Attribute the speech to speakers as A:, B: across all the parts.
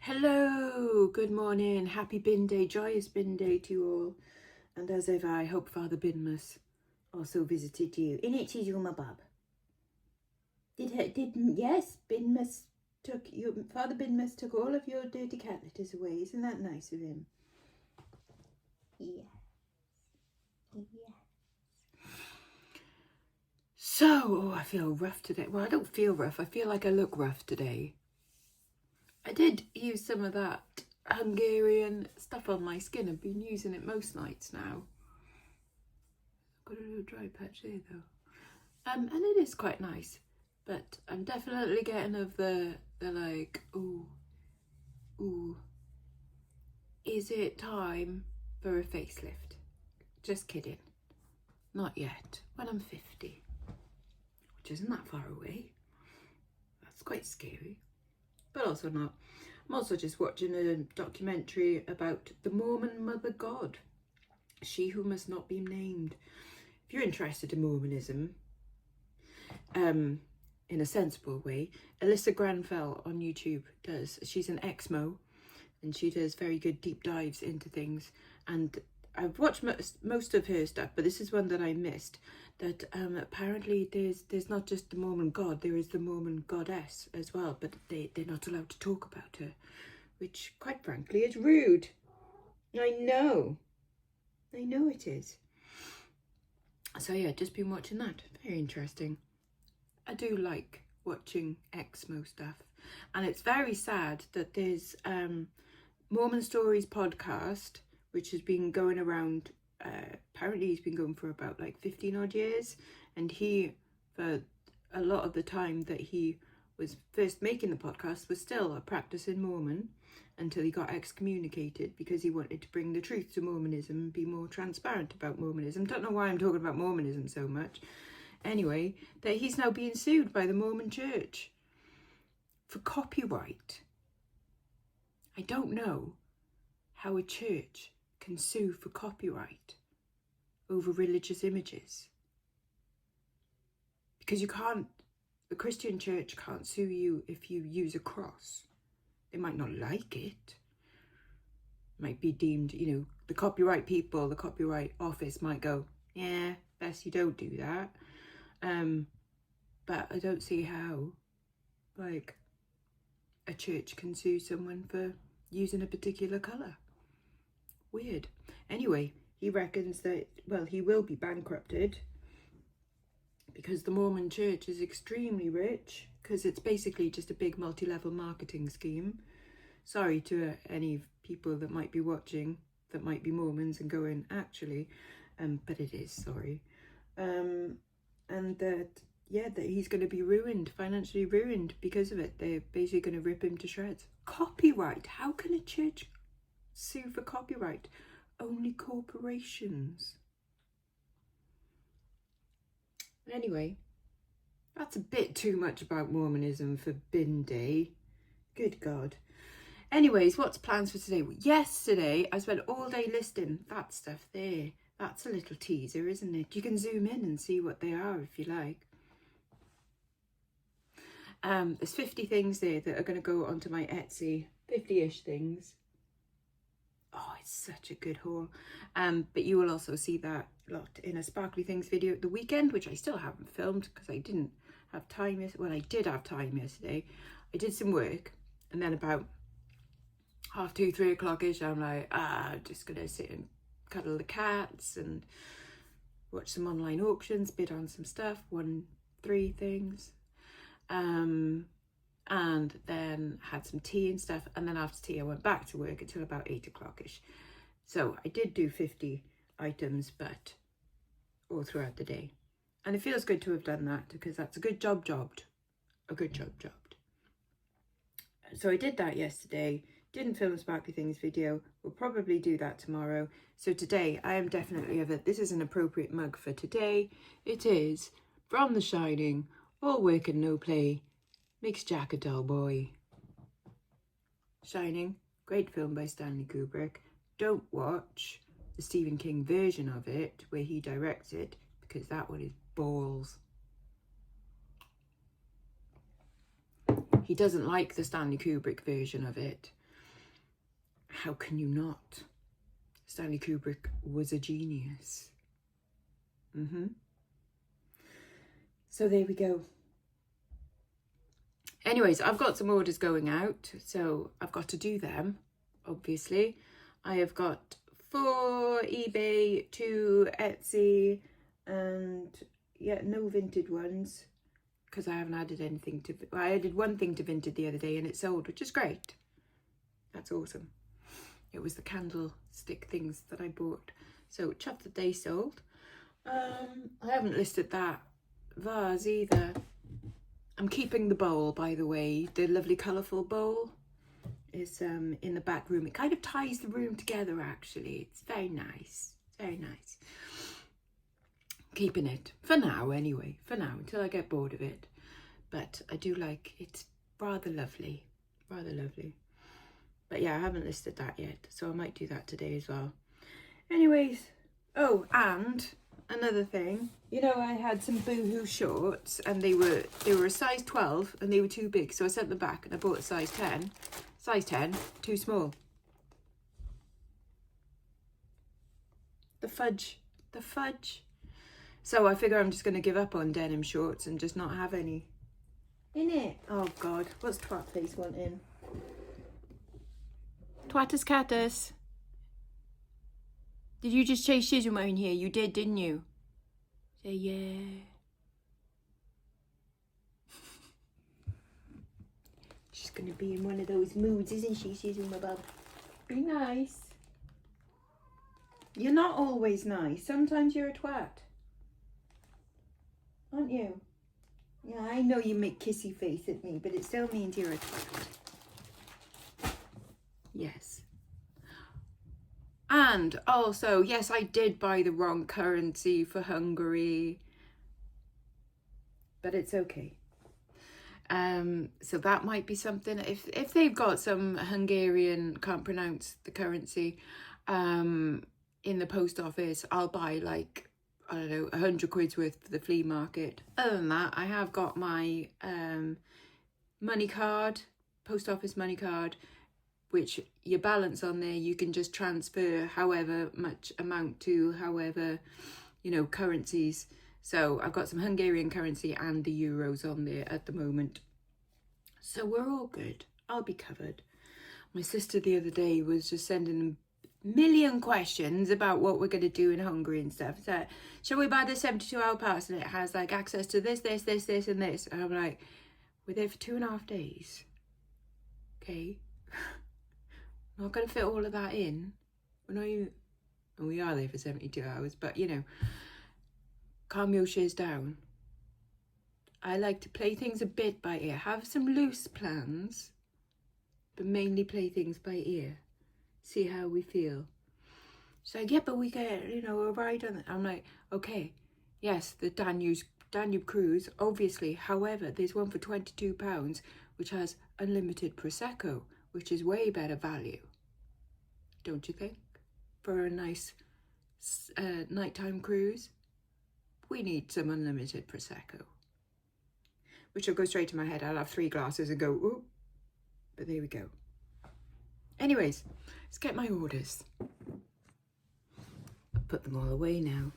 A: Hello, good morning, happy bin day, joyous bin day to you all. And as ever, I hope Father Binmus also visited you. In it is you, my bub. Yes, Binmus took you, Father Binmus took all of your dirty cat litters away. Isn't that nice of him? Yes. So, I feel rough today. Well, I don't feel rough. I feel like I look rough today. I did use some of that Hungarian stuff on my skin. I've been using it most nights now. Got a little dry patch there though. And it is quite nice, but I'm definitely getting of the like, ooh, is it time for a facelift? Just kidding. Not yet. When I'm 50, which isn't that far away. That's quite scary, but also not. I'm also just watching a documentary about the Mormon mother god, she who must not be named. If you're interested in Mormonism, in a sensible way, Alyssa Granfell on YouTube does. She's an ex-Mo, and she does very good deep dives into things. And I've watched most of her stuff, but this is one that I missed. That apparently there's not just the Mormon god, there is the Mormon goddess as well, but they're not allowed to talk about her, which quite frankly is rude. I know it is. So yeah, just been watching that. Very interesting. I do like watching Exmo stuff, and it's very sad that there's Mormon Stories podcast, which has been going around, apparently he's been going for about like 15 odd years, and he, for a lot of the time that he was first making the podcast, was still a practicing Mormon until he got excommunicated because he wanted to bring the truth to Mormonism and be more transparent about Mormonism. Don't know why I'm talking about Mormonism so much. Anyway, that he's now being sued by the Mormon Church for copyright. I don't know how a church can sue for copyright over religious images. Because you can't, the Christian church can't sue you if you use a cross. They might not like it. Might be deemed, the copyright people, the copyright office might go, yeah, best you don't do that. But I don't see how, like, a church can sue someone for using a particular colour. Weird. Anyway, he reckons that, well, he will be bankrupted because the Mormon church is extremely rich, because it's basically just a big multi-level marketing scheme. Sorry to any people that might be watching that might be Mormons and going, actually, but it is, sorry. And that, yeah, that he's going to be ruined, financially ruined because of it. They're basically going to rip him to shreds. Copyright. How can a church sue for copyright? Only corporations. Anyway, that's a bit too much about Mormonism for bin day. Good God. Anyways, what's plans for today? Well, yesterday, I spent all day listing that stuff there. That's a little teaser, isn't it? You can zoom in and see what they are if you like. There's 50 things there that are going to go onto my Etsy. 50-ish things. Oh, it's such a good haul. But you will also see that lot in a Sparkly Things video at the weekend, which I still haven't filmed because I didn't have time. Well, I did have time yesterday. I did some work, and then about 2:30, 3 o'clock-ish, I'm like, just gonna sit and cuddle the cats and watch some online auctions, bid on some stuff, won 3 things. And then had some tea and stuff, and then after tea I went back to work until about 8 o'clock-ish. So I did do 50 items, but all throughout the day. And it feels good to have done that, because that's a good job jobbed. A good job jobbed. So I did that yesterday. Didn't film a Sparkly Things video. We'll probably do that tomorrow. So today I am definitely of it. This is an appropriate mug for today. It is from The Shining, all work and no play, makes Jack a dull boy. Shining, great film by Stanley Kubrick. Don't watch the Stephen King version of it where he directs it, because that one is balls. He doesn't like the Stanley Kubrick version of it. How can you not? Stanley Kubrick was a genius. So there we go. Anyways, I've got some orders going out, so I've got to do them, obviously. I have got 4 eBay, 2 Etsy, and yeah, no Vinted ones, because I haven't added anything to... I added one thing to Vinted the other day and it sold, which is great. That's awesome. It was the candlestick things that I bought. So chuffed that they sold. I haven't listed that vase either. I'm keeping the bowl, by the way. The lovely colourful bowl is in the back room. It kind of ties the room together, actually. It's very nice. Very nice. Keeping it. For now, anyway. For now, until I get bored of it. But I do like it. It's rather lovely. Rather lovely. But yeah, I haven't listed that yet. So I might do that today as well. Anyways. Oh, and... another thing, you know, I had some Boohoo shorts and they were a size 12 and they were too big, so I sent them back and I bought a size 10. Size 10, too small. The fudge. So I figure I'm just going to give up on denim shorts and just not have any in it. Oh God, what's Twat Face wanting? Twatus Catus. Did you just chase Shizuma in here? You did, didn't you? Say yeah. She's gonna be in one of those moods, isn't she, Shizuma Bub? Be nice. You're not always nice. Sometimes you're a twat. Aren't you? Yeah, I know you make kissy face at me, but it still means you're a twat. Yes. And also, yes, I did buy the wrong currency for Hungary, but it's okay. So that might be something. If they've got some Hungarian, can't pronounce the currency, in the post office, I'll buy like, I don't know, 100 quid's worth for the flea market. Other than that, I have got my money card, post office money card, which your balance on there, you can just transfer however much amount to however, you know, currencies. So I've got some Hungarian currency and the euros on there at the moment. So we're all good. I'll be covered. My sister the other day was just sending a million questions about what we're going to do in Hungary and stuff. So, shall we buy the 72-hour pass? And it has like access to this, and this. And I'm like, we're there for 2.5 days. Okay. Not going to fit all of that in. We're not even... Well, we are there for 72 hours, but, you know, calm your shares down. I like to play things a bit by ear. Have some loose plans, but mainly play things by ear. See how we feel. She's like, yeah, but we get, you know, a ride on it. I'm like, okay, yes, the Danube cruise, obviously. However, there's one for £22, which has unlimited Prosecco, which is way better value. Don't you think? For a nice nighttime cruise, we need some unlimited Prosecco. Which will go straight to my head. I'll have 3 glasses and go, ooh. But there we go. Anyways, let's get my orders. I'll put them all away now.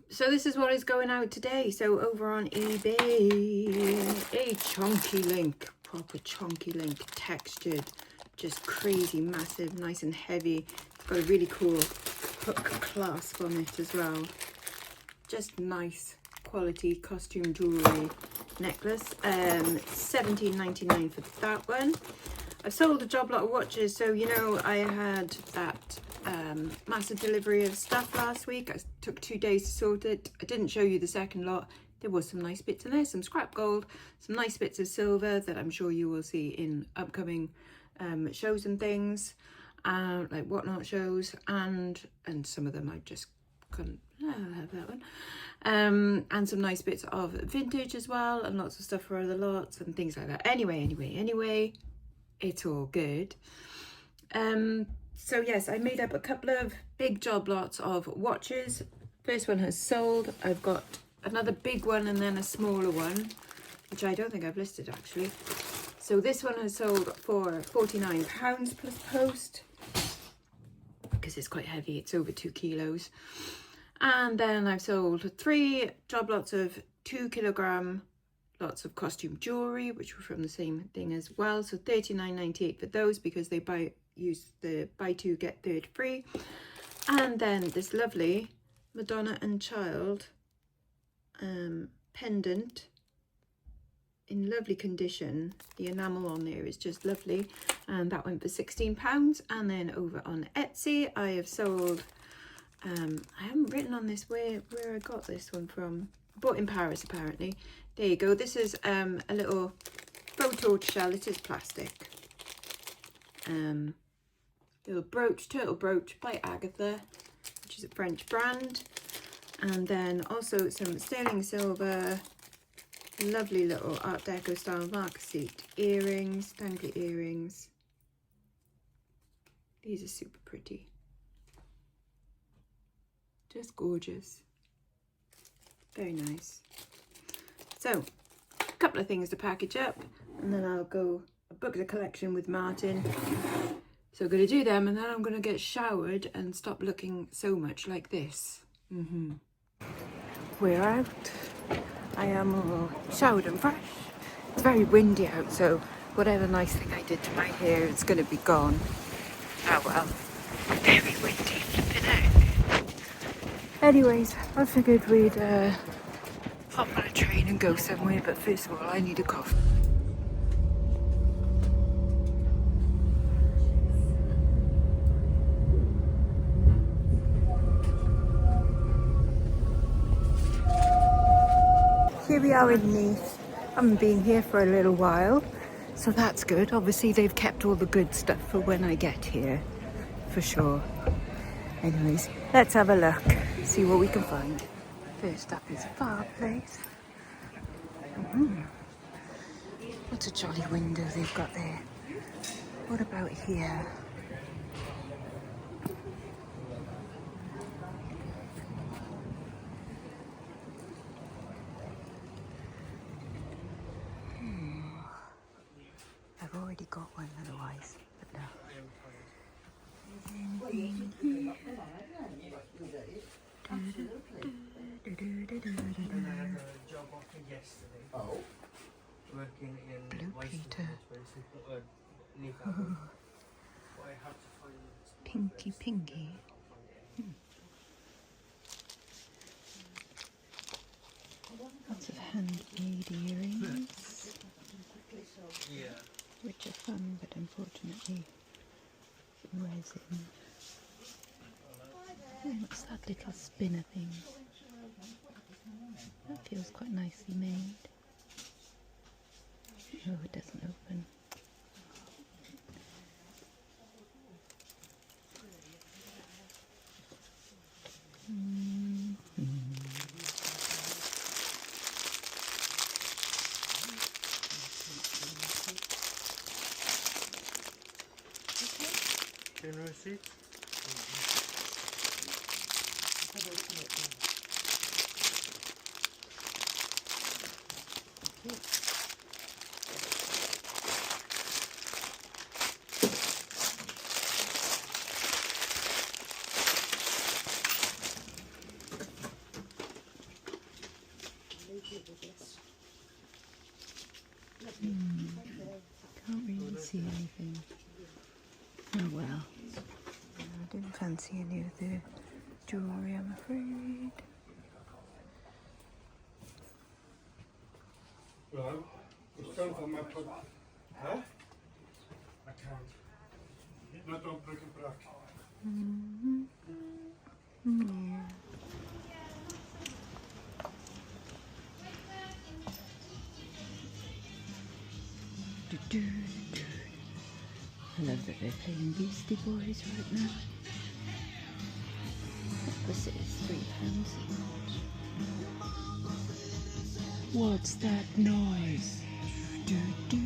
A: So this is what is going out today. So over on eBay, a chunky link, proper chunky link, textured, just crazy, massive, nice and heavy. It's got a really cool hook clasp on it as well. Just nice quality costume jewellery necklace. $17.99 for that one. I've sold a job lot of watches, so you know I had that massive delivery of stuff last week. I took 2 days to sort it. I didn't show you the second lot. There was some nice bits in there, some scrap gold, some nice bits of silver that I'm sure you will see in upcoming shows and things, like whatnot shows, and some of them I just couldn't have that one. And some nice bits of vintage as well, and lots of stuff for other lots and things like that. Anyway, it's all good. So yes, I made up a couple of big job lots of watches. First one has sold. I've got another big one and then a smaller one, which I don't think I've listed actually. So this one I sold for £49 plus post, because it's quite heavy, it's over 2 kilos. And then I've sold 3 job lots of 2 kilogram lots of costume jewellery, which were from the same thing as well. So £39.98 for those, because they use the buy 2 get 3rd free. And then this lovely Madonna and Child pendant in lovely condition. The enamel on there is just lovely, and that went for £16. And then over on Etsy I have sold I haven't written on this where I got this one from. Bought in Paris apparently. There you go. This is a little photo shell. It is plastic. Little brooch, turtle brooch by Agatha, which is a French brand. And then also some sterling silver, lovely little Art Deco style marker seat earrings, dangly earrings. These are super pretty. Just gorgeous. Very nice. So, a couple of things to package up, and then I'll book the collection with Martin. So I'm going to do them, and then I'm going to get showered and stop looking so much like this. We're out. I am all showered and fresh. It's very windy out, so whatever nice thing I did to my hair, it's going to be gone. Oh well. Very windy, flipping out. Anyways, I figured we'd hop on a train and go somewhere, but first of all I need a coffee. Here we are in Neath. I haven't been here for a little while, so that's good. Obviously they've kept all the good stuff for when I get here, for sure. Anyways, let's have a look, see what we can find. First up is a fireplace. What a jolly window they've got there. What about here? I've already got one otherwise, but no.
B: Oh. Working in
A: Blue Peter.
B: Oh.
A: Pinky pinky. Lots of handmade earrings.
B: Yeah.
A: Which are fun, but unfortunately resin. Oh, what's that little spinner thing? That feels quite nicely made. Oh, it doesn't open.
B: Can you see?
A: Can't really see anything. Oh well. I didn't fancy any of the jewellery, I'm afraid.
B: Well, it's done for my product. Huh? I can't. Not on brick and brack.
A: Yeah. I love that they're playing Beastie Boys right now. Opposite is £3. What's that noise? Do do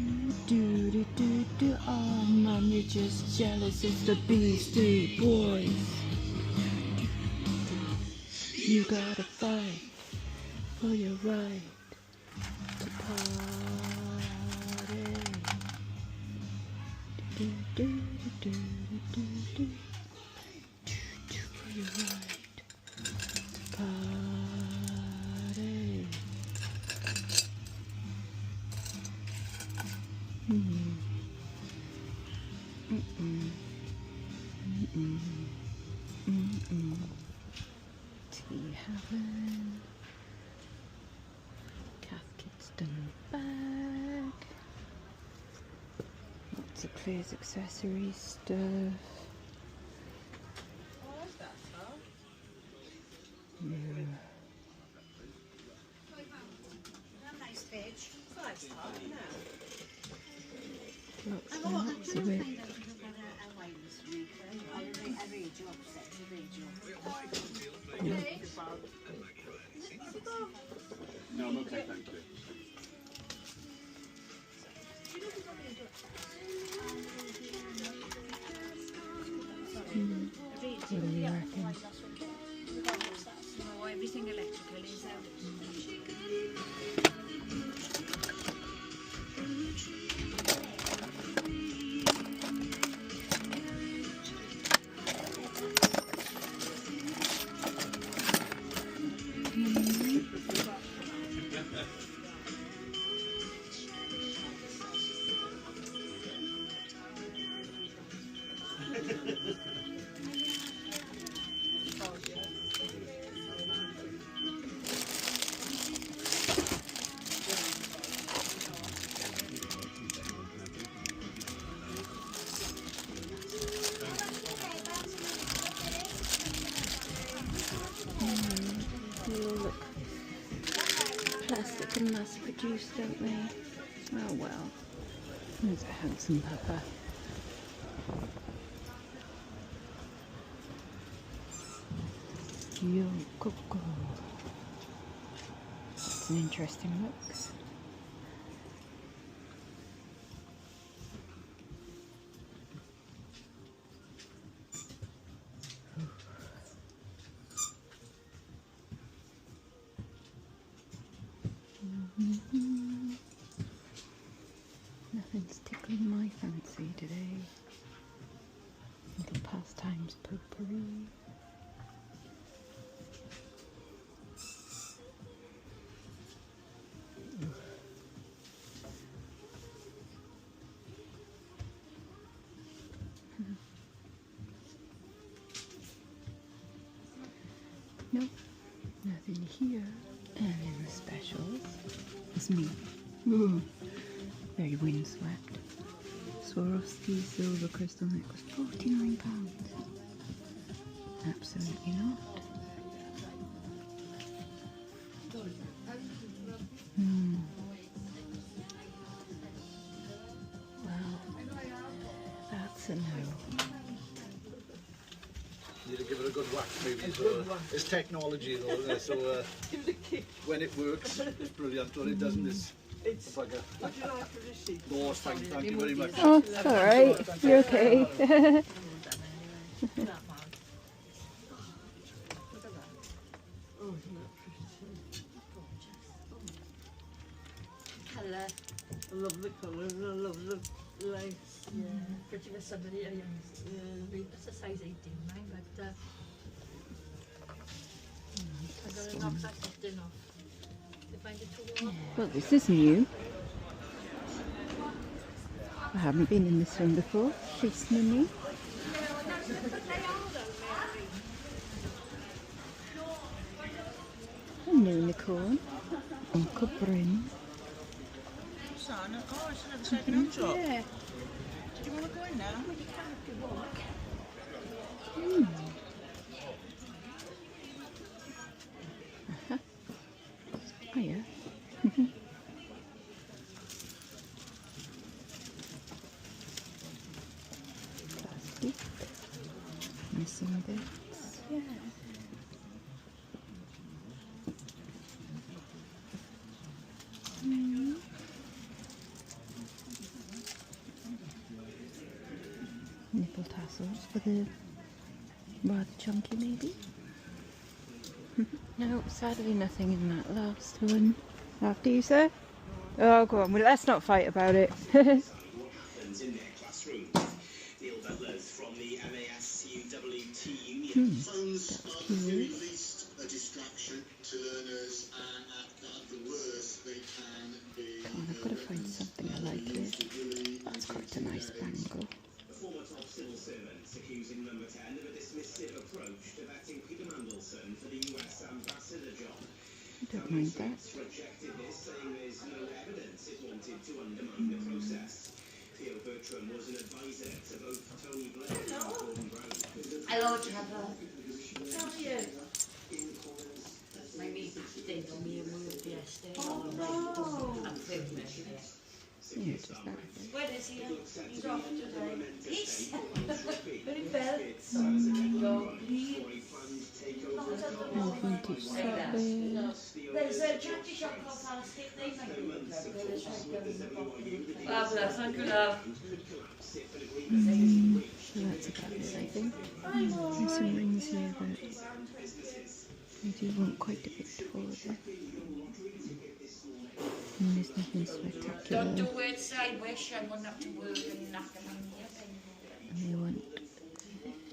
A: do do do do. Oh man, you're just jealous. It's the Beastie Boys. You gotta fight for your right to party. For your right. Party. Tea heaven. Caskets done back. Lots of Claire's accessory stuff. Yeah.
C: Nice page. 5-star, no.
A: Lots and lots of it.
B: No, I'm okay, thank you.
A: What do you reckon?
C: Everything electrical is out.
A: They all look plastic and mass produced, don't they? Oh well. There's a handsome papa. Yo Coco. That's an interesting look. Nothing's tickling my fancy today. Little pastimes potpourri. Nope, nothing here. And in the specials is me. Ooh, very windswept. Swarovski silver crystal necklace, £49. Absolutely not. Well, that's a no.
D: Need to give it a good whack, maybe. So it's technology, though, isn't it? So when it works, it's brilliant. When it doesn't, it's a bugger. No, thank you very much.
A: Oh, it's alright. You're okay.
C: Colour.
E: I love the colours, I love the lace.
C: Yeah. Pretty for somebody, it's a size 18 mine, but I'm going to knock that often off. To find it too warm.
A: Well, this is new. I haven't been in this one before. It's mini. A unicorn. Uncle Bryn.
E: Son, oh, it's another second-hand shop.
C: Yeah.
E: Do you want to go in now?
A: Oh yeah. Plastic. Missing bits. Yeah. Nipple tassels for the rather chunky maybe. No, sadly nothing in that last one. After you, sir? Oh, go on. Well, let's not fight about it.
F: In their classrooms. Neil Butler's
A: That's cute.
F: Released a distraction to learners, and at the worst they can be.
A: Come on, I've got to find something I like here. That's quite a nice bangle.
G: The former top civil servant accusing Number 10 of a dismissive approach to vetting Peter Mandelson for the US ambassador job.
A: I don't mind that.
G: Rejected this, saying there's no evidence it wanted to undermine the process. Theo Bertram was an advisor to both Tony Blair and Gordon Brown.
C: Hello, Trevor. How are you? My meat did on me and moved yesterday. Oh no! I'm feeling it.
A: Yeah, just that.
C: Where is he? He's off today. He's very bad. No, he.
A: More vintage sofas.
C: There's a charity shop called Plastic. They make it. Fabulous, thank you, love.
A: So that's about it, I think. There's some rings here that I do want quite a bit for them. And there's nothing spectacular.
C: Don't do it, I wish I wouldn't have to work and nothing on
A: And they want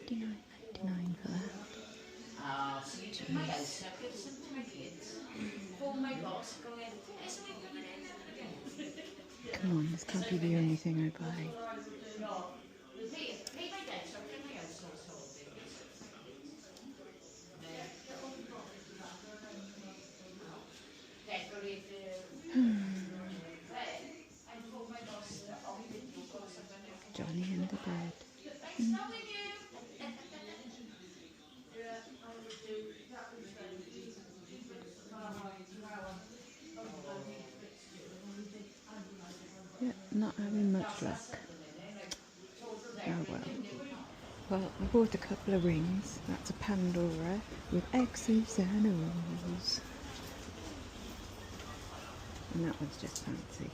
A: $59.99 for that.
C: Ah, so you took my house, I give some to my kids. Phone my boss, go in. Yes, we coming in.
A: Come on, this can't be the only thing I buy.
C: No. Pay my debt, so I get my house all sorted. Decorate
A: Johnny and the Bird. Yeah, not having much luck. Oh well. Well, I bought a couple of rings. That's a Pandora with X's and O's. And that one's just fancy.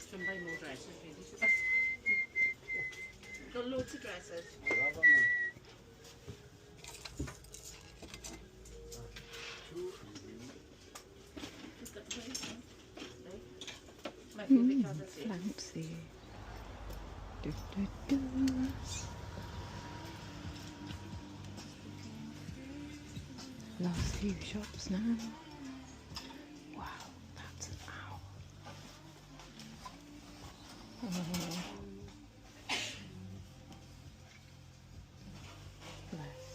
C: Some buy more dresses, really. Got loads of dresses. My favourite colour.
A: Fancy. Do, do, do. Last few shops now. Wow, that's an owl. Oh. Bless.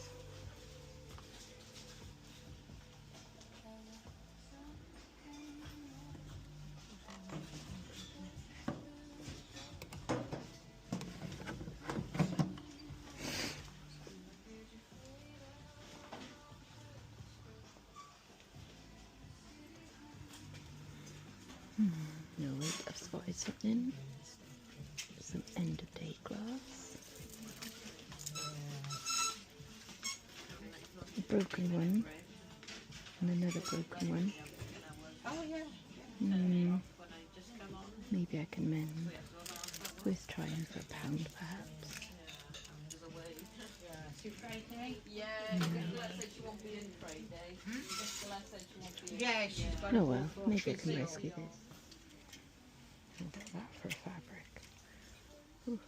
A: No, wait, I've spotted something. Some end of day glass. A broken one. And another broken one.
E: Oh, yeah.
A: Maybe I can mend. Worth trying for £1 perhaps.
E: Friday? Yeah, Nicola said she won't be in Friday. Nicola said she won't be in. Yeah, she's got
A: Oh well, maybe I can rescue this. I'll do that for fabric. Ooh.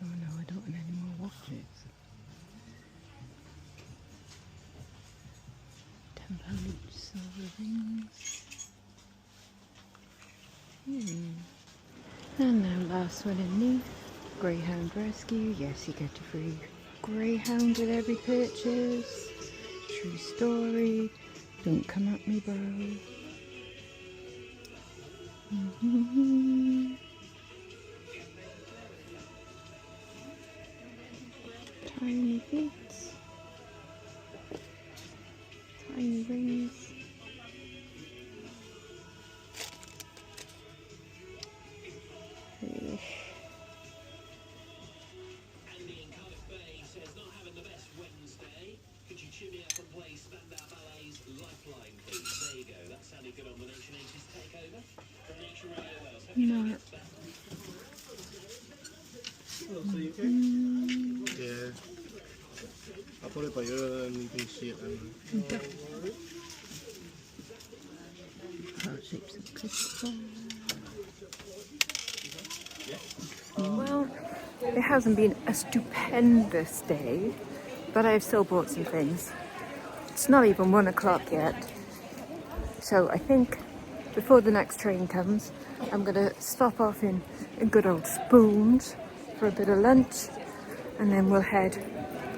A: Oh no, I don't want any more watches. £10 each silver rings. And now last one in Neath. Greyhound rescue. Yes, you get a free greyhound with every purchase. True story. Don't come at me, bro. Tiny feet. Tiny rings. No.
B: Yeah. I'll put it by you and you can see it then.
A: Well, it hasn't been a stupendous day, but I've still bought some things. It's not even 1 o'clock yet. So I think before the next train comes, I'm going to stop off in good old Spoons for a bit of lunch, and then we'll head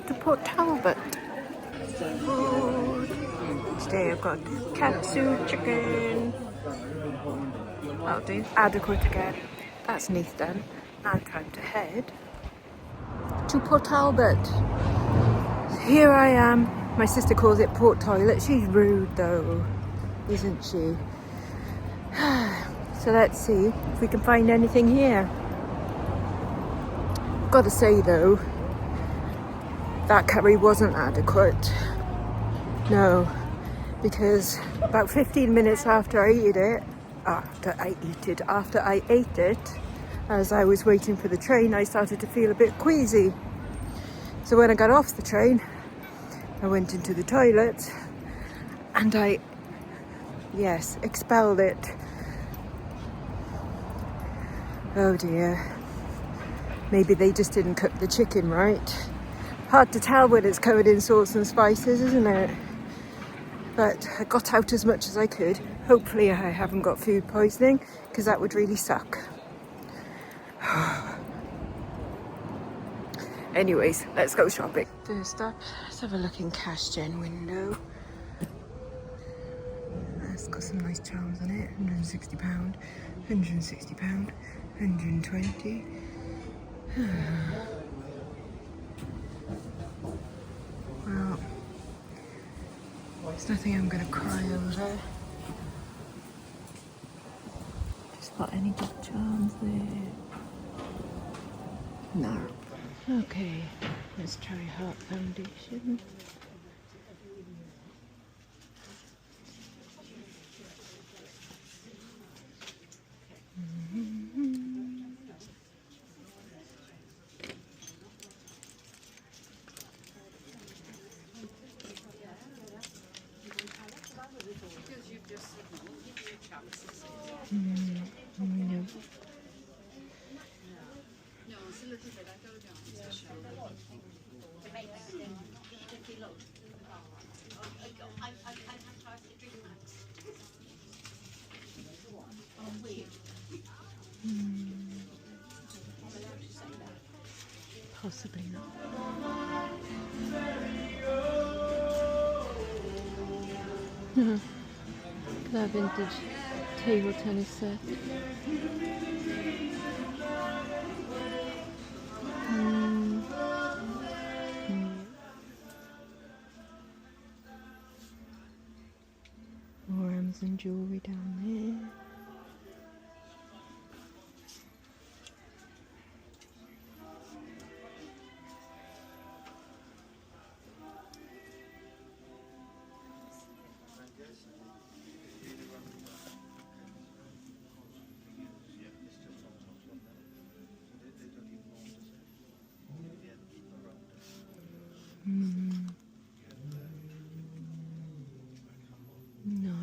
A: to Port Talbot. Food. Today I've got katsu chicken. That'll do. Adequate again. That's Neath done. Now time to head to Port Talbot. Here I am. My sister calls it Port Toilet. She's rude though, isn't she? So let's see if we can find anything here. Gotta say though, that curry wasn't adequate. No, because about 15 minutes after I ate it, as I was waiting for the train, I started to feel a bit queasy. So when I got off the train, I went into the toilet and I, yes, expelled it. Oh dear. Maybe they just didn't cook the chicken right. Hard to tell when it's covered in sauce and spices, isn't it? But I got out as much as I could. Hopefully I haven't got food poisoning, because that would really suck. Anyways, let's go shopping. First up, let's have a look in Cash Gen window. It's got some nice charms on it. £160, £160, £120. Well, it's nothing I'm gonna cry over. Just got any good charms there? No. Okay, let's try Heart Foundation. No. Possibly not. That vintage table tennis set. More Amazon jewellery down there. No.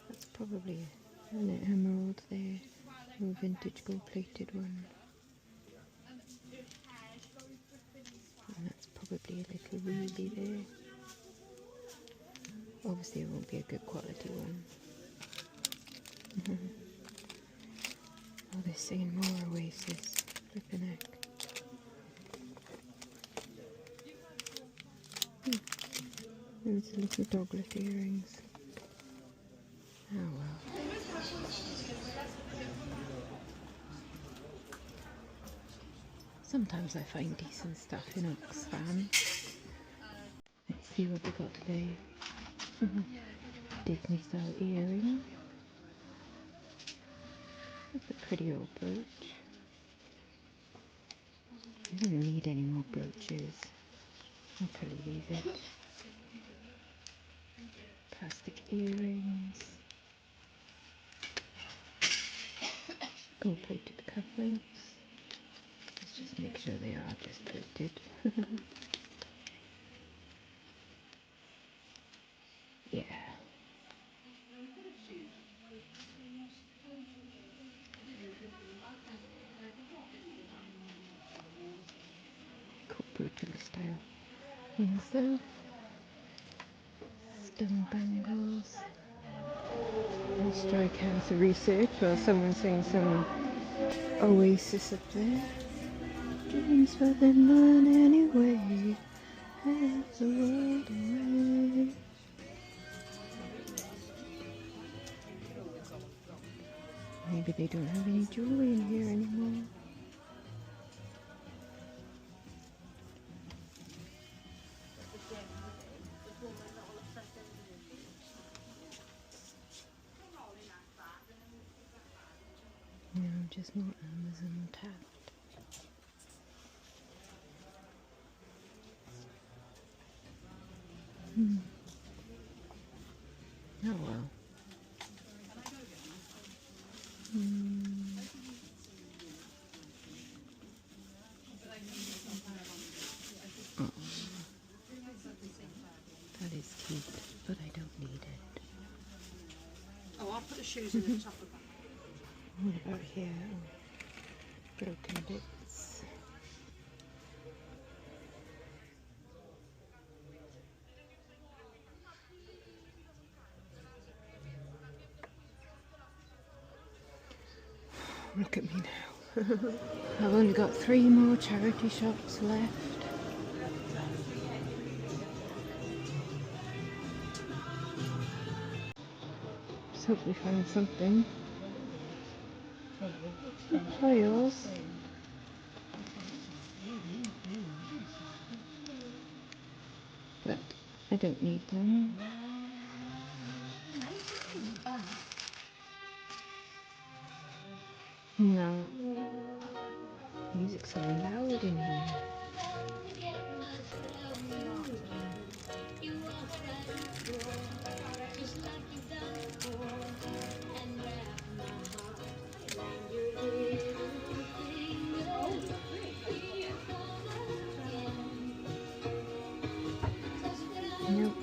A: That's probably an emerald there, or a vintage gold-plated one. And that's probably a little ruby there. Obviously it won't be a good quality one. Oh, they're singing more Oasis. Flippin' heck. There's a little doglet earrings. Oh well. Sometimes I find decent stuff in Oxfam. Let's see what we got today. Disney style earring. That's a pretty old brooch. I don't need any more brooches. I'll probably leave it. Plastic earrings. Gold plated cufflinks. Let's just make sure they are just plated. Yeah. Brutally style. Here's the stone bangles. Let's try cancer research while someone's saying some oasis up there. Dreams for the man anyway. Have the world away. Maybe they don't have any jewelry in here anymore. No, just more Amazon tapped. Oh well. Oh, that is cute, but I don't need it.
C: Oh, I'll put the shoes in the top of that.
A: What about here? Broken bits. Look at me now. I've only got 3 more charity shops left. Let's hope we find something. Try yours. But I don't need them. No. Music's so loud in here. Nope,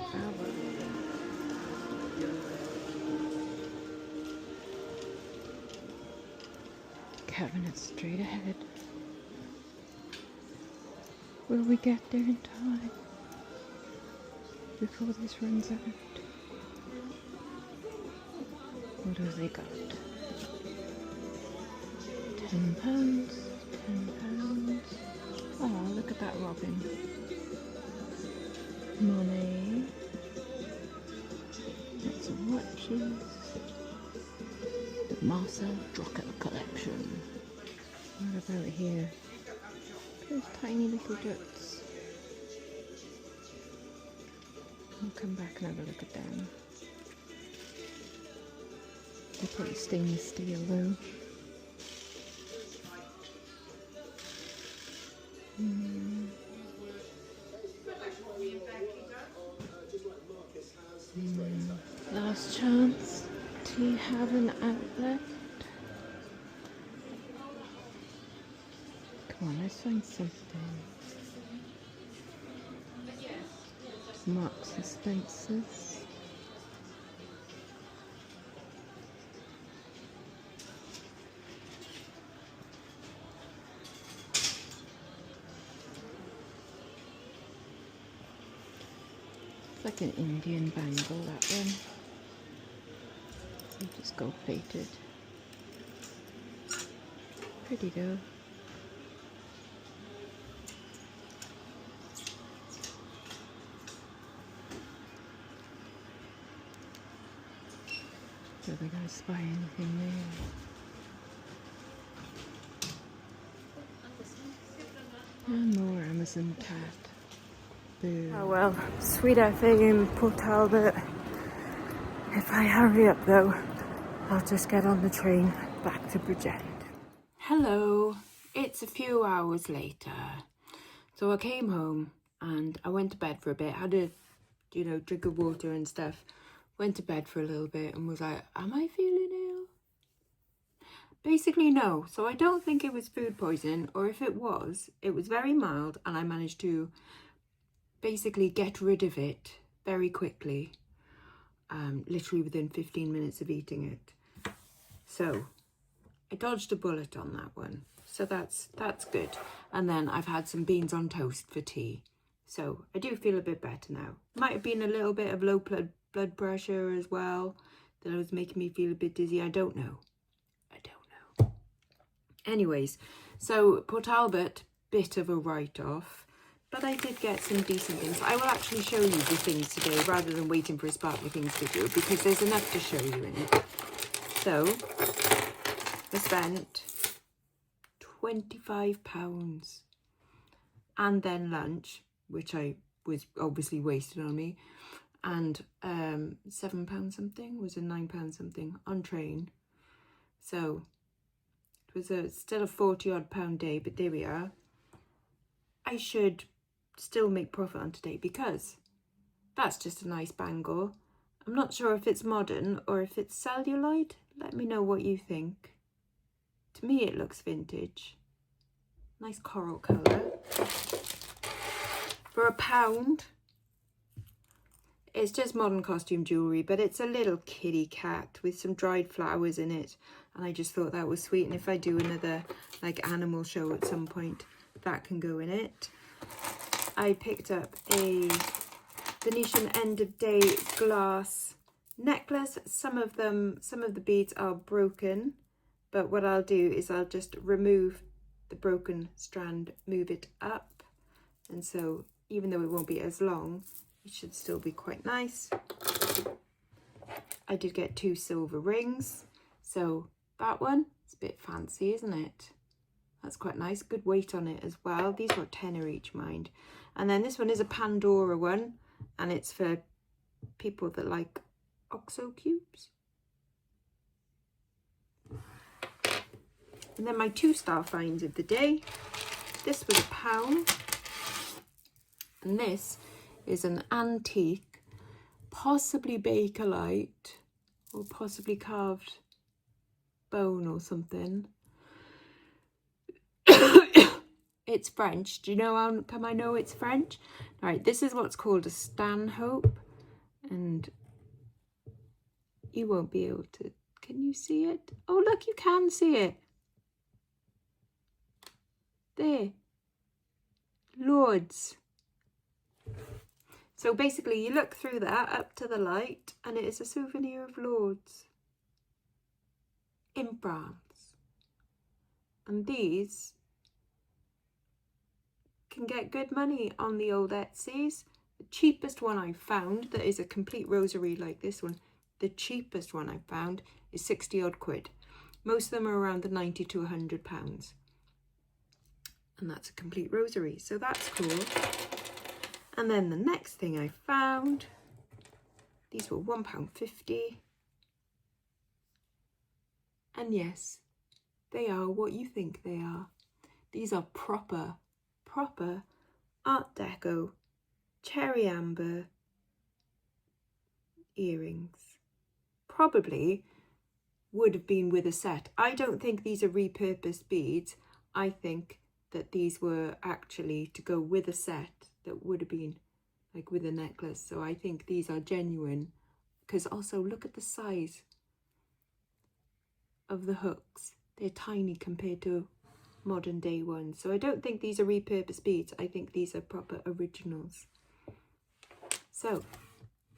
A: cabinet straight ahead. Will we get there in time before this runs out? What have they got? £10, £10. Oh, look at that robin. Money. Got some watches. The Marcel Drucker collection. What about here? Those tiny little ducks. I'll come back and have a look at them. They're probably stainless steel though. Last chance to have an outlet. Come on, let's find something. Marks and Spencer's. It's like an Indian bangle, that one. So just gold plated. Pretty though. So they're going to spy anything there. And more Amazon tat. Boo. Oh well, sweet FA in Port Talbot. If I hurry up though, I'll just get on the train back to Bridgend. Hello, it's a few hours later. So I came home and I went to bed for a bit, had a, you know, drink of water and stuff, went to bed for a little bit and was like, am I feeling ill? Basically, no. So I don't think it was food poisoning, or if it was very mild and I managed to basically get rid of it very quickly, literally within 15 minutes of eating it. So I dodged a bullet on that one. So that's good. And then I've had some beans on toast for tea. So I do feel a bit better now. Might have been a little bit of low blood pressure as well that was making me feel a bit dizzy. I don't know. Anyways, so poor Talbot, bit of a write-off, but I did get some decent things. I will actually show you the things today rather than waiting for a Sparkly Things video, because there's enough to show you in it. So I spent £25, and then lunch, which I was obviously wasted on me, and £7 something, was it £9 something on train. So it was still a 40 odd pound day, but there we are. I should still make profit on today because that's just a nice bangle. I'm not sure if it's modern or if it's celluloid. Let me know what you think. To me it looks vintage. Nice coral colour. For £1, it's just modern costume jewellery, but it's a little kitty cat with some dried flowers in it. And I just thought that was sweet. And if I do another like animal show at some point, that can go in it. I picked up a Venetian end of day glass necklace. Some of the beads are broken, but what I'll do is I'll just remove the broken strand, move it up. And so even though it won't be as long, it should still be quite nice. I did get 2 silver rings. So that one, it's a bit fancy, isn't it? That's quite nice. Good weight on it as well. These were £10 each, mind. And then this one is a Pandora one, and it's for people that like OXO cubes. And then my 2-star finds of the day. This was £1. And this is an antique, possibly Bakelite, or possibly carved bone or something. It's French. Do you know how come I know it's French? All right, this is what's called a Stanhope, and you won't be able to. Can you see it? Oh, look, you can see it. There. Lourdes. So basically you look through that up to the light and it is a souvenir of Lourdes in France. And these can get good money on the old Etsy's. The cheapest one I found that is a complete rosary like this one, the cheapest one I found is 60 odd quid. Most of them are around the 90 to 100 pounds. And that's a complete rosary, so that's cool. And then the next thing I found, these were £1.50. And yes, they are what you think they are. These are proper Art Deco cherry amber earrings. Probably would have been with a set. I don't think these are repurposed beads. I think that these were actually to go with a set that would have been like with a necklace. So I think these are genuine, because also look at the size of the hooks. They're tiny compared to modern day ones. So I don't think these are repurposed beads. I think these are proper originals. So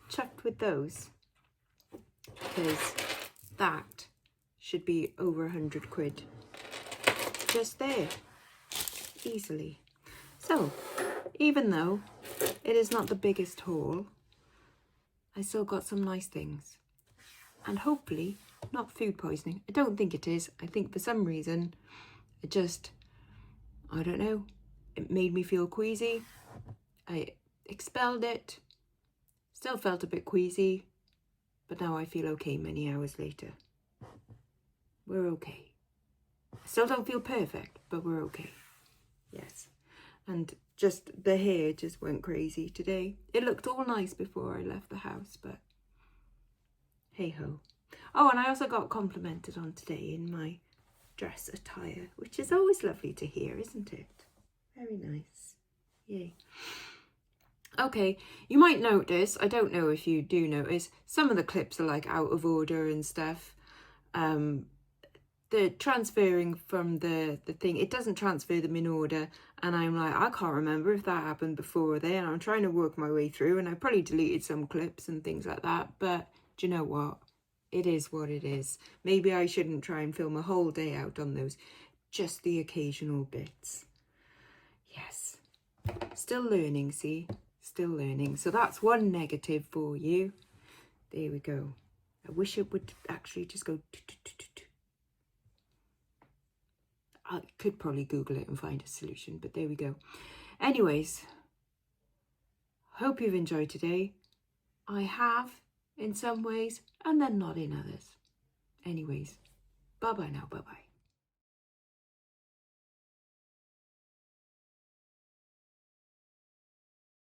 A: chuffed with those, because that should be over 100 quid just there, easily. So even though it is not the biggest haul, I still got some nice things, and hopefully not food poisoning. I don't think it is. I think for some reason it just, I don't know, it made me feel queasy. I expelled it, still felt a bit queasy, but now I feel okay many hours later. We're okay. Still don't feel perfect, but we're okay. Yes. And just the hair just went crazy today. It looked all nice before I left the house, but hey ho. Oh, and I also got complimented on today in my dress attire, which is always lovely to hear, isn't it? Very nice. Yay. Okay, you might notice, I don't know if you do notice, some of the clips are like out of order and stuff. The transferring from the thing, it doesn't transfer them in order, and I'm like, I can't remember if that happened before or then. I'm trying to work my way through, and I probably deleted some clips and things like that, but do you know what? It is what it is. Maybe I shouldn't try and film a whole day out on those, just the occasional bits. Yes, still learning, see? Still learning. So that's one negative for you. There we go. I wish it would actually just go. I could probably Google it and find a solution, but there we go. Anyways, hope you've enjoyed today. I have in some ways, and then not in others. Anyways, bye-bye now, bye-bye.